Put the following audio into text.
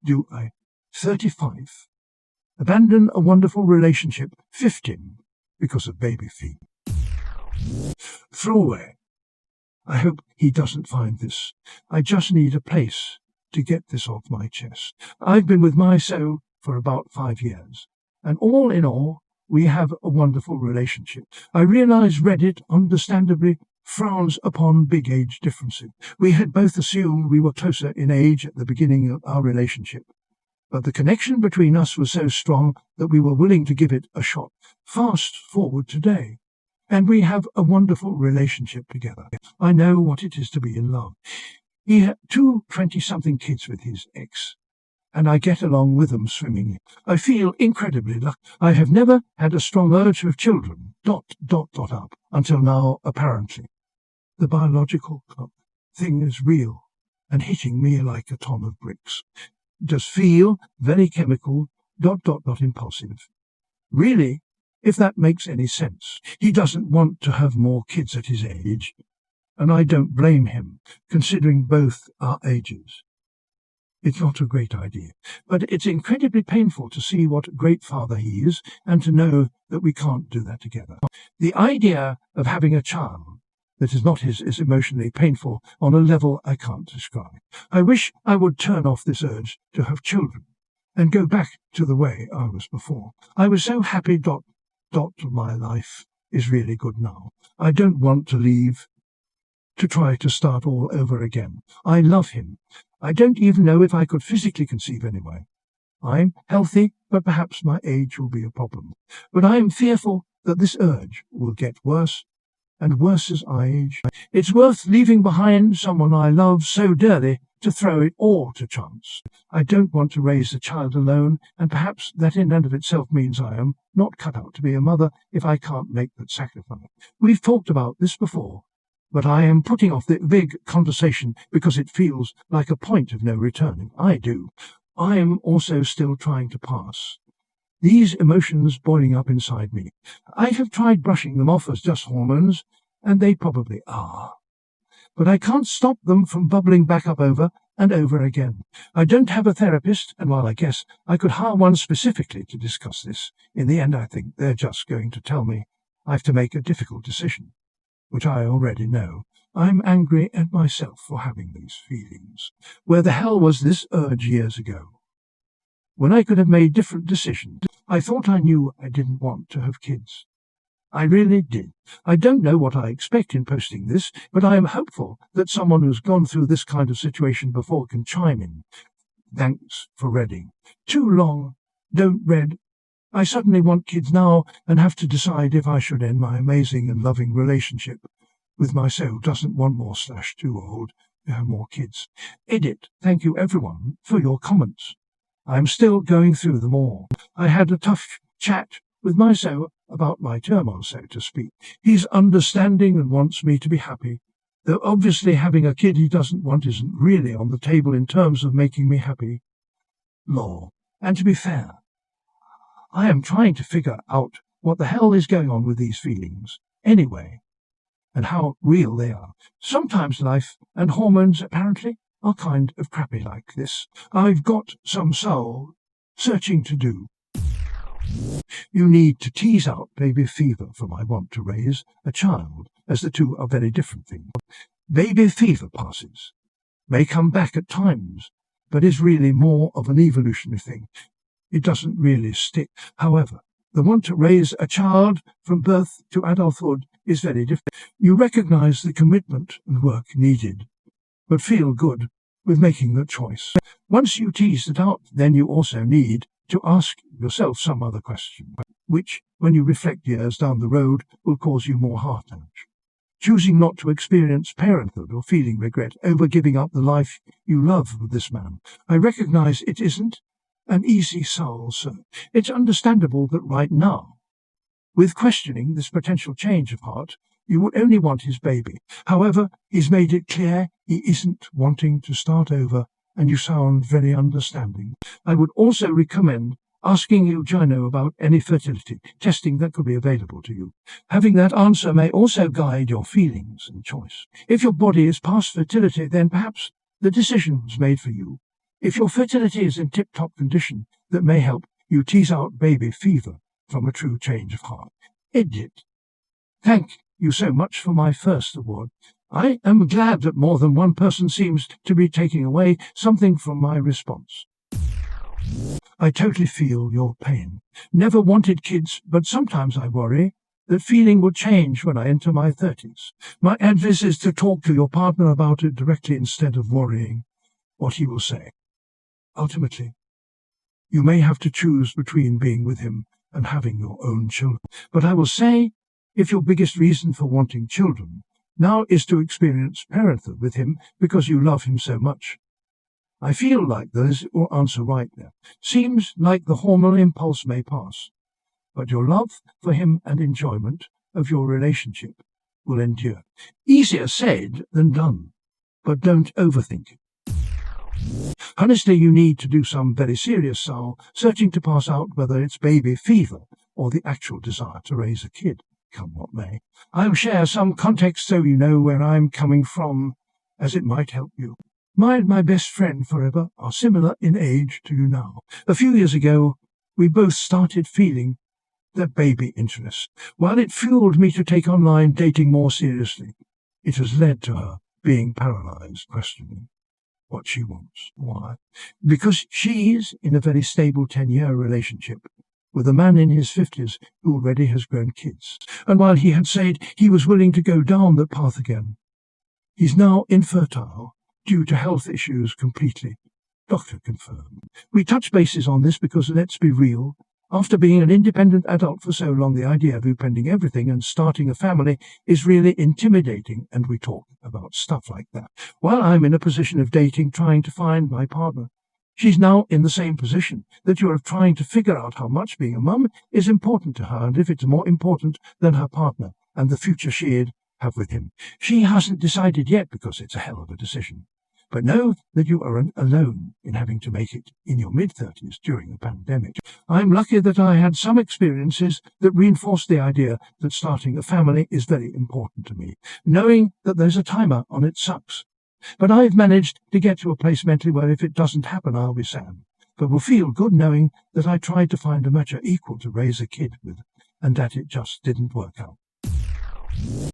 do I? 35. Abandon a wonderful relationship. 15. Because of baby feet. Throwaway. I hope he doesn't find this. I just need a place to get this off my chest. I've been with my so for about 5 years, and all in all, we have a wonderful relationship. I realize Reddit, understandably, frowns upon big age differences. We had both assumed we were closer in age at the beginning of our relationship, but the connection between us was so strong that we were willing to give it a shot. Fast forward today, and we have a wonderful relationship together. I know what it is to be in love. He had 2 20-something kids with his ex, and I get along with them swimmingly. I feel incredibly lucky. I have never had a strong urge of children, up, until now, apparently. The biological thing is real and hitting me like a ton of bricks. Just feel very chemical, impulsive. Really, if that makes any sense. He doesn't want to have more kids at his age, and I don't blame him, considering both our ages. It's not a great idea, but it's incredibly painful to see what a great father he is and to know that we can't do that together. The idea of having a child that is not his is emotionally painful on a level I can't describe. I wish I would turn off this urge to have children and go back to the way I was before. I was so happy. My life is really good now. I don't want to leave to try to start all over again. I love him. I don't even know if I could physically conceive anyway. I'm healthy, but perhaps my age will be a problem. But I am fearful that this urge will get worse and worse as I age. It's worth leaving behind someone I love so dearly to throw it all to chance. I don't want to raise a child alone, and perhaps that in and of itself means I am not cut out to be a mother if I can't make that sacrifice. We've talked about this before, but I am putting off the big conversation because it feels like a point of no returning. I do. I am also still trying to pass these emotions boiling up inside me. I have tried brushing them off as just hormones, and they probably are. But I can't stop them from bubbling back up over and over again. I don't have a therapist, and while I guess I could hire one specifically to discuss this, in the end I think they're just going to tell me I have to make a difficult decision, which I already know. I'm angry at myself for having these feelings. Where the hell was this urge years ago, when I could have made different decisions? I thought I knew I didn't want to have kids. I really did. I don't know what I expect in posting this, but I am hopeful that someone who's gone through this kind of situation before can chime in. Thanks for reading. Too long. Don't read. I suddenly want kids now and have to decide if I should end my amazing and loving relationship with my soul doesn't want more / too old to have more kids. Edit. Thank you everyone for your comments. I'm still going through them all. I had a tough chat with my soul about my turmoil, so to speak. He's understanding and wants me to be happy, though obviously having a kid he doesn't want isn't really on the table in terms of making me happy. Lol. And to be fair, I am trying to figure out what the hell is going on with these feelings, anyway, and how real they are. Sometimes life and hormones apparently are kind of crappy like this. I've got some soul searching to do. You need to tease out baby fever from I want to raise a child, as the two are very different things. Baby fever passes, may come back at times, but is really more of an evolutionary thing. It doesn't really stick. However, the want to raise a child from birth to adulthood is very different. You recognize the commitment and work needed, but feel good with making the choice. Once you tease it out, then you also need to ask yourself some other question, which, when you reflect years down the road, will cause you more heartache. Choosing not to experience parenthood or feeling regret over giving up the life you love with this man. I recognize it isn't an easy soul search. It's understandable that right now, with questioning this potential change of heart, you would only want his baby. However, he's made it clear he isn't wanting to start over, and you sound very understanding. I would also recommend asking your gyno about any fertility testing that could be available to you. Having that answer may also guide your feelings and choice. If your body is past fertility, then perhaps the decision was made for you, If your fertility is in tip-top condition, that may help you tease out baby fever from a true change of heart. Edit. Thank you so much for my first award. I am glad that more than one person seems to be taking away something from my response. I totally feel your pain. Never wanted kids, but sometimes I worry that feeling will change when I enter my 30s. My advice is to talk to your partner about it directly instead of worrying what he will say. Ultimately, you may have to choose between being with him and having your own children. But I will say, if your biggest reason for wanting children now is to experience parenthood with him because you love him so much, I feel like there's your answer right there. Seems like the hormonal impulse may pass, but your love for him and enjoyment of your relationship will endure. Easier said than done, but don't overthink it. Honestly, you need to do some very serious soul searching to pass out whether it's baby fever or the actual desire to raise a kid, come what may. I'll share some context so you know where I'm coming from, as it might help you. My best friend forever are similar in age to you now. A few years ago, we both started feeling that baby interest. While it fueled me to take online dating more seriously, it has led to her being paralyzed, questioning what she wants. Why? Because she's in a very stable 10-year relationship with a man in his 50s who already has grown kids. And while he had said he was willing to go down that path again, he's now infertile due to health issues completely. Doctor confirmed. We touch bases on this because, let's be real, after being an independent adult for so long, the idea of upending everything and starting a family is really intimidating, and we talk about stuff like that. While I'm in a position of dating, trying to find my partner, she's now in the same position that you are trying to figure out how much being a mum is important to her and if it's more important than her partner and the future she'd have with him. She hasn't decided yet because it's a hell of a decision. But know that you aren't alone in having to make it in your mid-30s during a pandemic. I'm lucky that I had some experiences that reinforced the idea that starting a family is very important to me. Knowing that there's a timer on it sucks. But I've managed to get to a place mentally where if it doesn't happen, I'll be sad. But will feel good knowing that I tried to find a matcher equal to raise a kid with, and that it just didn't work out.